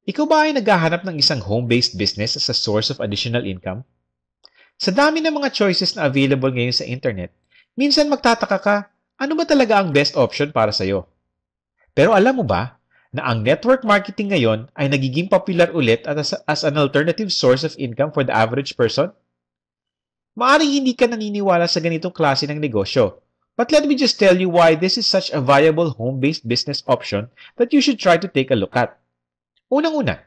Ikaw ba ay naghahanap ng isang home-based business as a source of additional income? Sa dami ng mga choices na available ngayon sa internet, minsan magtataka ka, ano ba talaga ang best option para sa'yo? Pero alam mo ba na ang network marketing ngayon ay nagiging popular ulit as an alternative source of income for the average person? Maaring hindi ka naniniwala sa ganitong klase ng negosyo, but let me just tell you why this is such a viable home-based business option that you should try to take a look at. Unang-una,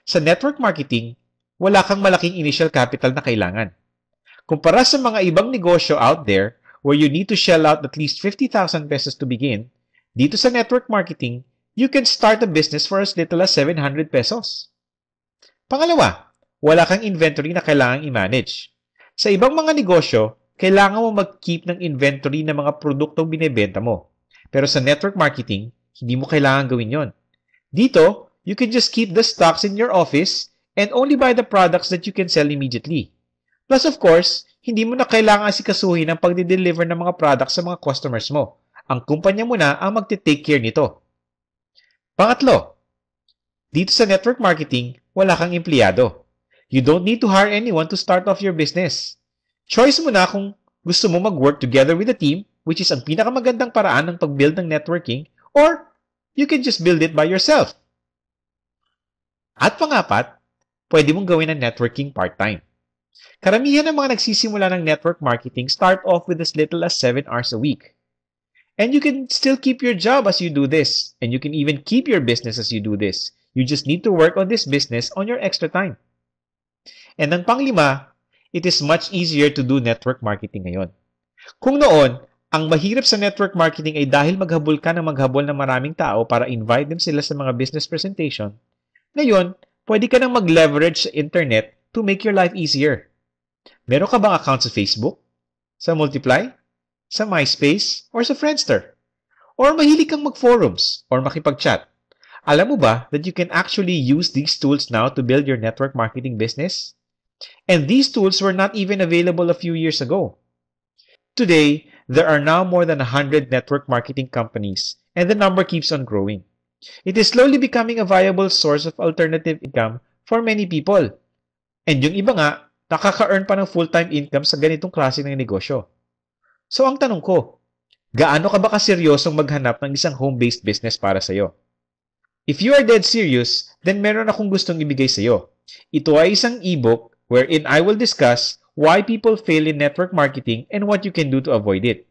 sa network marketing, wala kang malaking initial capital na kailangan. Kumpara sa mga ibang negosyo out there where you need to shell out at least 50,000 pesos to begin, dito sa network marketing, you can start a business for as little as 700 pesos. Pangalawa, wala kang inventory na kailangang i-manage. Sa ibang mga negosyo, kailangan mo mag-keep ng inventory ng mga produktong binebenta mo. Pero sa network marketing, hindi mo kailangan gawin yon. Dito, you can just keep the stocks in your office and only buy the products that you can sell immediately. Plus, of course, hindi mo na kailangan asikasuhin ang pagde-deliver ng mga products sa mga customers mo. Ang kumpanya mo na ang magte-take care nito. Pangatlo, dito sa network marketing, wala kang empleyado. You don't need to hire anyone to start off your business. Choice mo na kung gusto mo mag-work together with a team, which is ang pinakamagandang paraan ng pag-build ng networking, or you can just build it by yourself. At pangapat, pwede mong gawin ang networking part-time. Karamihan ng mga nagsisimula ng network marketing start off with as little as 7 hours a week. And you can still keep your job as you do this, and you can even keep your business as you do this. You just need to work on this business on your extra time. And ang panglima, it is much easier to do network marketing ngayon. Kung noon, ang mahirap sa network marketing ay dahil maghabol ka ng maghabol ng maraming tao para invite them sila sa mga business presentation, ngayon, pwede ka nang mag-leverage sa internet to make your life easier. Meron ka bang account sa Facebook? Sa Multiply? Sa MySpace? Or sa Friendster? Or mahilig kang mag-forums or makipag-chat? Alam mo ba that you can actually use these tools now to build your network marketing business? And these tools were not even available a few years ago. Today, there are now more than 100 network marketing companies, and the number keeps on growing. It is slowly becoming a viable source of alternative income for many people. And yung iba nga, nakaka-earn pa ng full-time income sa ganitong klase ng negosyo. So ang tanong ko, gaano ka ba kaseryosong maghanap ng isang home-based business para sa'yo? If you are dead serious, then meron akong gustong ibigay sa'yo. Ito ay isang ebook wherein I will discuss why people fail in network marketing and what you can do to avoid it.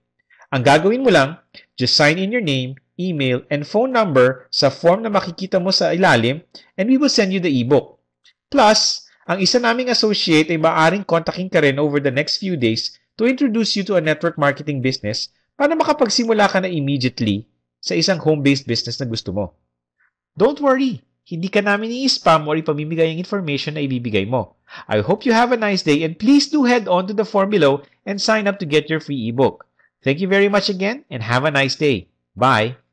Ang gagawin mo lang, just sign in your name, email, and phone number sa form na makikita mo sa ilalim and we will send you the ebook. Plus, ang isa naming associate ay maaaring kontakin ka rin over the next few days to introduce you to a network marketing business para makapagsimula ka na immediately sa isang home-based business na gusto mo. Don't worry, hindi ka namin i-spam or ipamimigay ang information na ibibigay mo. I hope you have a nice day and please do head on to the form below and sign up to get your free ebook. Thank you very much again and have a nice day. Bye!